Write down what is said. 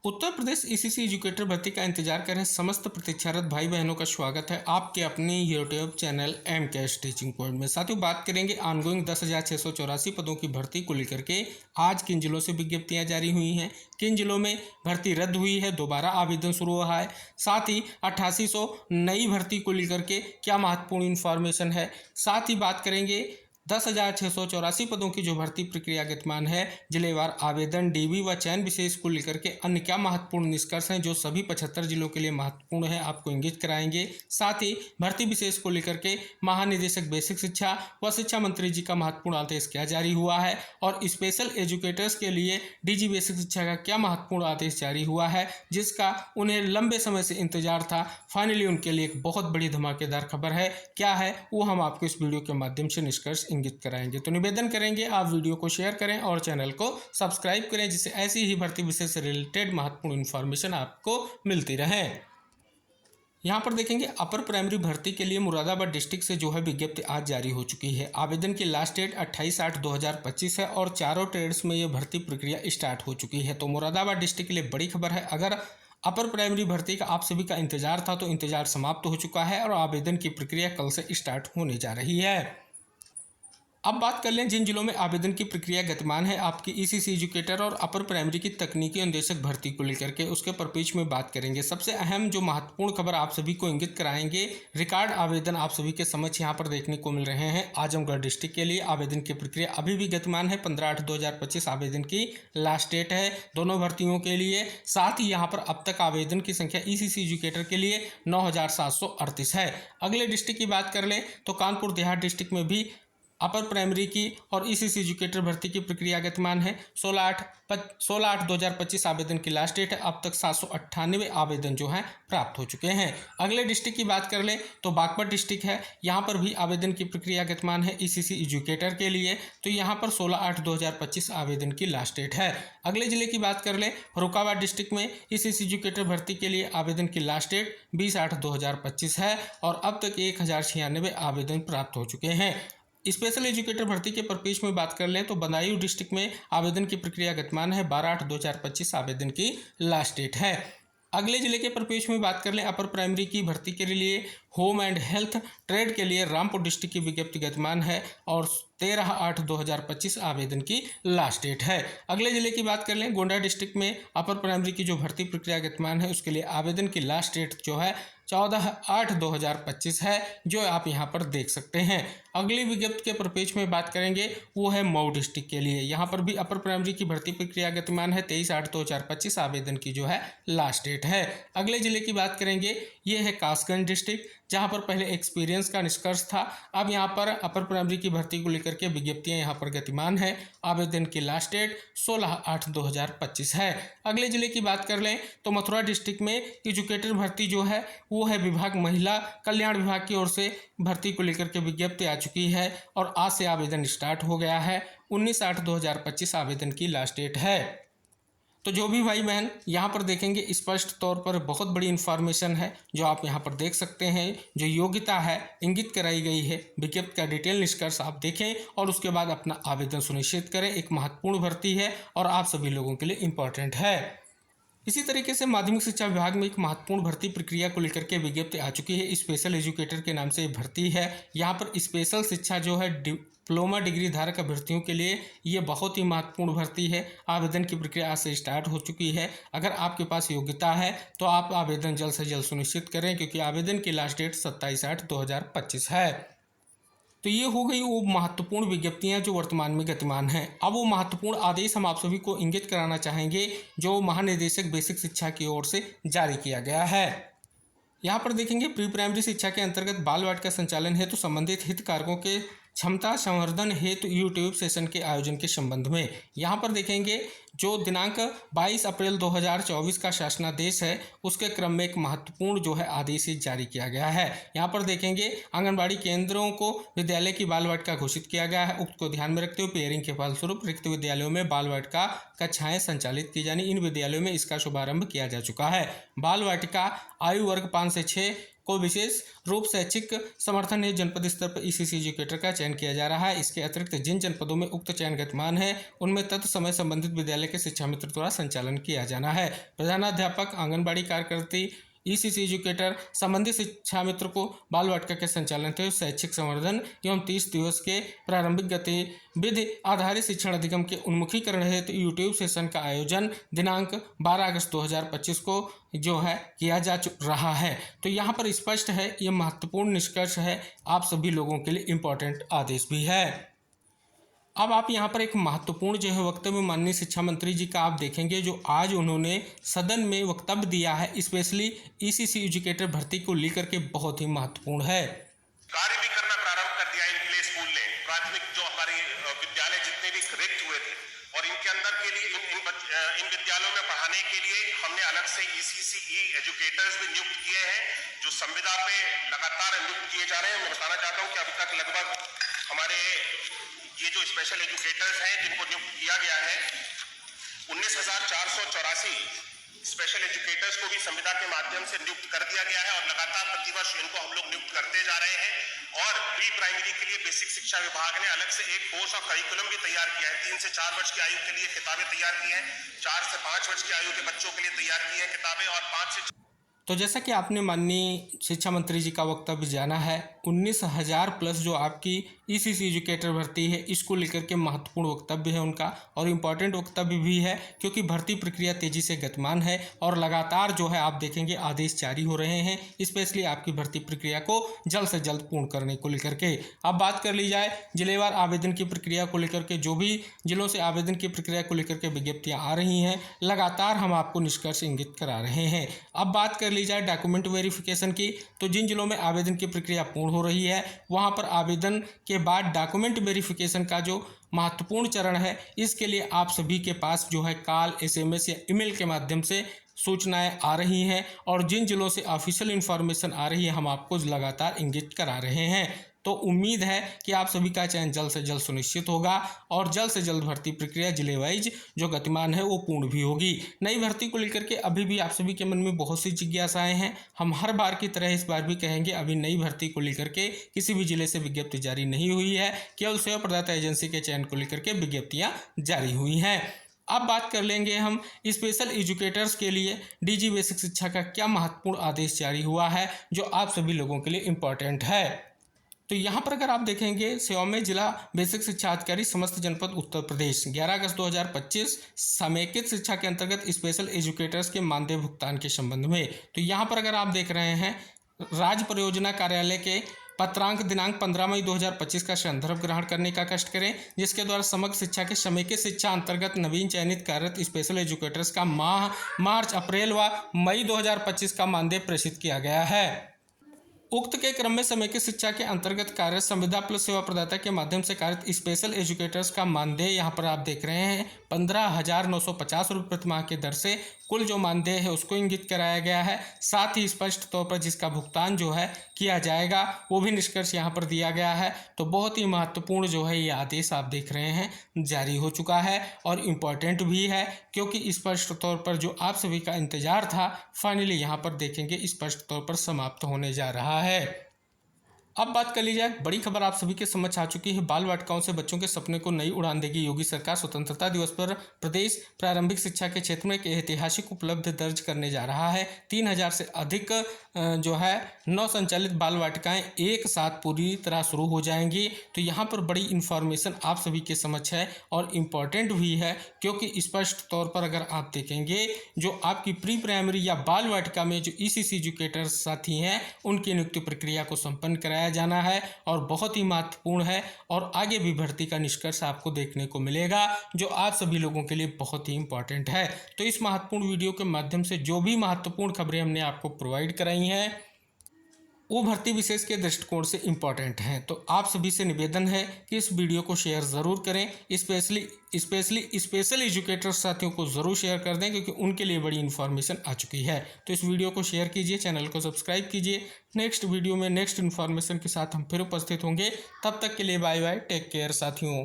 Uttar Pradesh ECC educator भर्ती का इंतजार कर रहे समस्त प्रतीक्षारत भाई बहनों का स्वागत है आपके अपने YouTube channel MKS teaching point में। साथियों, बात करेंगे ऑनगोइंग 10,684 पदों की भर्ती को लेकर के। आज किन जिलों से विज्ञप्तियां जारी हुई हैं, किन जिलों में भर्ती रद्द हुई है, दोबारा आवेदन शुरू हुआ है, साथ ही 8800 नई भर्ती को लेकर के क्या महत्वपूर्ण इन्फॉर्मेशन है। साथ ही बात करेंगे 10,684 पदों की जो भर्ती प्रक्रिया गतिमान है, जिलेवार आवेदन, डीबी व चयन विशेष को लेकर के अन्य क्या महत्वपूर्ण निष्कर्ष हैं जो सभी 75 जिलों के लिए महत्वपूर्ण है, आपको इंगित कराएंगे। साथ ही भर्ती विशेष को लेकर के महानिदेशक बेसिक शिक्षा व शिक्षा मंत्री जी का महत्वपूर्ण आदेश क्या जारी हुआ है और स्पेशल एजुकेटर्स के लिए डीजी बेसिक शिक्षा का क्या महत्वपूर्ण आदेश जारी हुआ है, जिसका उन्हें लंबे समय से इंतजार था। फाइनली उनके लिए एक बहुत बड़ी धमाकेदार खबर है। क्या है वो हम आपको इस वीडियो के माध्यम से निष्कर्ष इंगित कराएंगे। तो निवेदन करेंगे आप वीडियो को शेयर करें और चैनल को सब्सक्राइब करें, जिससे ऐसी ही भर्ती विषय से रिलेटेड महत्वपूर्ण इन्फॉर्मेशन आपको मिलती रहे। यहाँ पर देखेंगे अपर प्राइमरी भर्ती के लिए मुरादाबाद डिस्ट्रिक्ट से जो है विज्ञप्ति आज जारी हो चुकी है। आवेदन की लास्ट डेट 28/8/2025 है और चारों ट्रेड्स में ये भर्ती प्रक्रिया स्टार्ट हो चुकी है। तो मुरादाबाद डिस्ट्रिक्ट के लिए बड़ी खबर है। अगर अपर प्राइमरी भर्ती का आप सभी का इंतजार था तो इंतजार समाप्त हो चुका है और आवेदन की प्रक्रिया कल से स्टार्ट होने जा रही है। अब बात कर लें जिन जिलों में आवेदन की प्रक्रिया गतिमान है आपकी ईसीसी एजुकेटर और अपर प्राइमरी की तकनीकी अनुदेशक भर्ती को लेकर के, उसके परिप्रेक्ष्य में बात करेंगे। सबसे अहम जो महत्वपूर्ण खबर आप सभी को इंगित कराएंगे, रिकॉर्ड आवेदन आप सभी के समक्ष यहाँ पर देखने को मिल रहे हैं। आजमगढ़ डिस्ट्रिक्ट के लिए आवेदन की प्रक्रिया अभी भी गतिमान है। 15/8/2025 आवेदन की लास्ट डेट है दोनों भर्तियों के लिए। साथ ही यहाँ पर अब तक आवेदन की संख्या ईसीसी एजुकेटर के लिए 9,738 है। अगले डिस्ट्रिक्ट की बात कर लें तो कानपुर देहात डिस्ट्रिक्ट में भी अपर प्राइमरी की और ईसीसी एजुकेटर भर्ती की प्रक्रिया गतिमान है। 16/8/2025 आवेदन की लास्ट डेट है। अब तक 798 आवेदन जो हैं प्राप्त हो चुके हैं। अगले डिस्ट्रिक्ट की बात कर लें तो बागपत डिस्ट्रिक्ट है। यहाँ पर भी आवेदन की प्रक्रिया गतिमान है ईसीसी एजुकेटर के लिए। तो यहाँ पर 16/8/2025 आवेदन की लास्ट डेट है। अगले जिले की बात कर लें फर्रुखाबाद डिस्ट्रिक्ट में ईसीसी एजुकेटर भर्ती के लिए आवेदन की लास्ट डेट 20/8/2025 है और अब तक 1096 आवेदन प्राप्त हो चुके हैं। स्पेशल एजुकेटर भर्ती के परिप्रेक्ष्य में बात कर लें तो बदायूं डिस्ट्रिक्ट में आवेदन की प्रक्रिया गतिमान है। 12/8/2025 आवेदन की लास्ट डेट है। अगले जिले के परिप्रेक्ष्य में बात कर लें अपर प्राइमरी की भर्ती के लिए होम एंड हेल्थ ट्रेड के लिए रामपुर डिस्ट्रिक्ट की विज्ञप्ति गतिमान है और 13/8/2025 आवेदन की लास्ट डेट है। अगले जिले की बात कर लें गोंडा डिस्ट्रिक्ट में अपर प्राइमरी की जो भर्ती प्रक्रिया गतिमान है उसके लिए आवेदन की लास्ट डेट जो है 14/8/2025 है, जो आप यहाँ पर देख सकते हैं। अगली विज्ञप्ति के परिप्रेक्ष्य में बात करेंगे वो है मऊ डिस्ट्रिक्ट के लिए। यहाँ पर भी अपर प्राइमरी की भर्ती प्रक्रिया गतिमान है। 23/8/2025 आवेदन की जो है लास्ट डेट है। अगले जिले की बात करेंगे ये है कासगंज डिस्ट्रिक्ट, जहाँ पर पहले एक्सपीरियंस का निष्कर्ष था। अब यहाँ पर अपर प्राइमरी की भर्ती को लेकर के विज्ञप्तियाँ यहाँ पर गतिमान है। आवेदन की लास्ट डेट 16/8/2025 है। अगले जिले की बात कर लें तो मथुरा डिस्ट्रिक्ट में एजुकेटर भर्ती जो है वो है विभाग महिला कल्याण विभाग की ओर से भर्ती को लेकर के विज्ञप्ति आ चुकी है और आज से आवेदन स्टार्ट हो गया है। 19/8/2025 आवेदन की लास्ट डेट है। तो जो भी भाई बहन यहाँ पर देखेंगे स्पष्ट तौर पर बहुत बड़ी इन्फॉर्मेशन है जो आप यहाँ पर देख सकते हैं। जो योग्यता है इंगित कराई गई है, विज्ञप्ति का डिटेल निष्कर्ष आप देखें और उसके बाद अपना आवेदन सुनिश्चित करें। एक महत्वपूर्ण भर्ती है और आप सभी लोगों के लिए इम्पोर्टेंट है। इसी तरीके से माध्यमिक शिक्षा विभाग में एक महत्वपूर्ण भर्ती प्रक्रिया को लेकर के विज्ञप्ति आ चुकी है। स्पेशल एजुकेटर के नाम से भर्ती है। यहाँ पर स्पेशल शिक्षा जो है डिप्लोमा डिग्री धारक अभ्यर्थियों के लिए ये बहुत ही महत्वपूर्ण भर्ती है। आवेदन की प्रक्रिया आज से स्टार्ट हो चुकी है। अगर आपके पास योग्यता है तो आप आवेदन जल्द से जल्द सुनिश्चित करें, क्योंकि आवेदन की लास्ट डेट 27/8/2025 है। तो ये हो गई वो महत्वपूर्ण विज्ञप्तियां जो वर्तमान में गतिमान हैं। अब वो महत्वपूर्ण आदेश हम आप सभी को इंगित कराना चाहेंगे जो महानिदेशक बेसिक शिक्षा की ओर से जारी किया गया है। यहाँ पर देखेंगे प्री प्राइमरी शिक्षा के अंतर्गत बाल वाटिका संचालन हेतु संबंधित हितधारकों के क्षमता संवर्धन हेतु यूट्यूब सेशन के आयोजन के संबंध में यहाँ पर देखेंगे जो दिनांक 22 अप्रैल 2024 का शासनादेश है उसके क्रम में एक महत्वपूर्ण जो है आदेश जारी किया गया है। यहाँ पर देखेंगे आंगनबाड़ी केंद्रों को विद्यालय की बाल वाटिका घोषित किया गया है। उक्त को ध्यान में रखते हुए पेयरिंग के फलस्वरूप रिक्त विद्यालयों में बाल वाटिका कक्षाएं संचालित की जानी, इन विद्यालयों में इसका शुभारंभ किया जा चुका है। बाल वाटिका आयु वर्ग 5 से 6 को विशेष रूप से ऐच्छिक समर्थन है जनपद स्तर पर ईसीसी एजुकेटर का चयन किया जा रहा है। इसके अतिरिक्त जिन जनपदों में उक्त चयन गतिमान है उनमें तत्त समय संबंधित विद्यालय के शिक्षा मित्र द्वारा संचालन किया जाना है। प्रधानाध्यापक, आंगनबाड़ी कार्यकर्त्री, ईसीसी एजुकेटर संबंधित शिक्षा मित्र को बाल वाटिका के संचालन हेतु शैक्षिक संवर्धन एवं 30 दिवस के प्रारंभिक गतिविधि आधारित शिक्षण अधिगम के उन्मुखीकरण हेतु यूट्यूब सेशन का आयोजन दिनांक 12 अगस्त 2025 को जो है किया जा रहा है। तो यहाँ पर स्पष्ट है, ये महत्वपूर्ण निष्कर्ष है, आप सभी लोगों के लिए इम्पोर्टेंट आदेश भी है। अब आप यहाँ पर एक महत्वपूर्ण जो है वक्तव्य माननीय शिक्षा मंत्री जी का आप देखेंगे, जो आज उन्होंने सदन में वक्तव्य दिया है, स्पेशली ईसीसी एजुकेटर भर्ती को लेकर के बहुत ही महत्वपूर्ण है। कार्य भी करना प्रारंभ कर दिया इन प्ले स्कूल ने। प्राथमिक जो हमारे विद्यालय जितने भी रिक्त हुए थे और इनके अंदर के लिए इन विद्यालयों में पढ़ाने के लिए हमने अलग से ईसीसी एजुकेटर्स भी नियुक्त किए हैं, जो संविदा पे लगातार नियुक्त किए जा रहे हैं। मैं बताना चाहता हूँ कि अभी तक लगभग हमारे ये जो स्पेशल एजुकेटर्स हैं जिनको नियुक्त किया गया है 19,484 स्पेशल एजुकेटर्स को भी संविदा के माध्यम से नियुक्त कर दिया गया है और लगातार प्रतिवर्ष इनको हम लोग नियुक्त करते जा रहे हैं। और प्री प्राइमरी के लिए बेसिक शिक्षा विभाग ने अलग से एक कोर्स और करिकुलम भी तैयार किया है। 3 से 4 वर्ष की आयु के लिए किताबें तैयार की हैं, 4 से 5 वर्ष की आयु के बच्चों के लिए तैयार की हैं किताबें, और 5 से। तो जैसा कि आपने माननीय शिक्षा मंत्री जी का वक्तव्य जाना है, 19,000 प्लस जो आपकी ईसीसी एजुकेटर भर्ती है, इसको लेकर के महत्वपूर्ण वक्तव्य है उनका और इम्पॉर्टेंट वक्तव्य भी है, क्योंकि भर्ती प्रक्रिया तेजी से गतिमान है और लगातार जो है आप देखेंगे आदेश जारी हो रहे हैं, स्पेशली आपकी भर्ती प्रक्रिया को जल्द से जल्द पूर्ण करने को लेकर के। अब बात कर ली जाए जिलेवार आवेदन की प्रक्रिया को लेकर के, जो भी जिलों से आवेदन की प्रक्रिया को लेकर के विज्ञप्तियाँ आ रही हैं, लगातार हम आपको निष्कर्ष इंगित करा रहे हैं। अब बात कर ली जाए डॉक्यूमेंट वेरिफिकेशन की, तो जिन जिलों में आवेदन की प्रक्रिया पूर्ण हो रही है वहां पर आवेदन के बाद डॉक्यूमेंट वेरिफिकेशन का जो महत्वपूर्ण चरण है, इसके लिए आप सभी के पास जो है कॉल, एसएमएस या ईमेल के माध्यम से सूचनाएं आ रही हैं और जिन जिलों से ऑफिशियल इन्फॉर्मेशन आ रही है हम आपको लगातार इंगित करा रहे हैं। तो उम्मीद है कि आप सभी का चयन जल्द से जल्द सुनिश्चित होगा और जल्द से जल्द भर्ती प्रक्रिया जिले वाइज जो गतिमान है वो पूर्ण भी होगी। नई भर्ती को लेकर के अभी भी आप सभी के मन में बहुत सी जिज्ञासाएं हैं। हम हर बार की तरह इस बार भी कहेंगे, अभी नई भर्ती को लेकर के किसी भी जिले से विज्ञप्ति जारी नहीं हुई है, केवल सेवा प्रदाता एजेंसी के चयन को लेकर के विज्ञप्तियां जारी हुई हैं। अब बात कर लेंगे हम स्पेशल एजुकेटर्स के लिए डीजी बेसिक शिक्षा का क्या महत्वपूर्ण आदेश जारी हुआ है, जो आप सभी लोगों के लिए इम्पोर्टेंट है। तो यहाँ पर अगर आप देखेंगे, सेवा में जिला बेसिक शिक्षा अधिकारी समस्त जनपद उत्तर प्रदेश 11 अगस्त 2025 समेकित शिक्षा के अंतर्गत स्पेशल एजुकेटर्स के मानदेय भुगतान के संबंध में। तो यहाँ पर अगर आप देख रहे हैं, राज्य परियोजना कार्यालय के पत्रांक दिनांक 15 मई 2025 का संदर्भ ग्रहण करने का कष्ट करें, जिसके द्वारा समग्र शिक्षा के समेकित शिक्षा अंतर्गत नवीन चयनित कार्यरत स्पेशल एजुकेटर्स का मार्च, अप्रैल व मई 2025 का मानदेय प्रेषित किया गया है। उक्त के क्रम में समेकित शिक्षा के अंतर्गत कार्यरत संविदा प्लस सेवा प्रदाता के माध्यम से कार्यरत स्पेशल एजुकेटर्स का मानदेय यहाँ पर आप देख रहे हैं 15,950 रुपये प्रतिमाह की दर से कुल जो मानदेय है उसको इंगित कराया गया है। साथ ही स्पष्ट तौर पर जिसका भुगतान जो है किया जाएगा वो भी निष्कर्ष यहाँ पर दिया गया है। तो बहुत ही महत्वपूर्ण जो है ये आदेश आप देख रहे हैं जारी हो चुका है और इम्पॉर्टेंट भी है, क्योंकि स्पष्ट तौर पर जो आप सभी का इंतजार था फाइनली यहाँ पर देखेंगे स्पष्ट तौर पर समाप्त होने जा रहा है। अब बात कर ली जाए, बड़ी खबर आप सभी के समझ आ चुकी है। बाल वाटिकाओं से बच्चों के सपने को नई उड़ान देगी योगी सरकार। स्वतंत्रता दिवस पर प्रदेश प्रारंभिक शिक्षा के क्षेत्र में एक ऐतिहासिक उपलब्धि दर्ज करने जा रहा है। 3,000 से अधिक जो है नव संचालित बाल वाटिकाएं एक साथ पूरी तरह शुरू हो जाएंगी। तो यहाँ पर बड़ी इन्फॉर्मेशन आप सभी के समक्ष है और इम्पॉर्टेंट भी है, क्योंकि स्पष्ट तौर पर अगर आप देखेंगे जो आपकी प्री प्राइमरी या बाल वाटिका में जो ईसीसी एजुकेटर साथी हैं उनकी नियुक्ति प्रक्रिया को संपन्न कराया जाना है और बहुत ही महत्वपूर्ण है और आगे भी भर्ती का निष्कर्ष आपको देखने को मिलेगा, जो आप सभी लोगों के लिए बहुत ही इंपॉर्टेंट है। तो इस महत्वपूर्ण वीडियो के माध्यम से जो भी महत्वपूर्ण खबरें हमने आपको प्रोवाइड कराई हैं वो भर्ती विशेष के दृष्टिकोण से इम्पॉर्टेंट हैं। तो आप सभी से निवेदन है कि इस वीडियो को शेयर ज़रूर करें, स्पेशल एजुकेटर साथियों को ज़रूर शेयर कर दें, क्योंकि उनके लिए बड़ी इन्फॉर्मेशन आ चुकी है। तो इस वीडियो को शेयर कीजिए, चैनल को सब्सक्राइब कीजिए। नेक्स्ट वीडियो में नेक्स्ट इन्फॉर्मेशन के साथ हम फिर उपस्थित होंगे। तब तक के लिए बाय बाय, टेक केयर साथियों।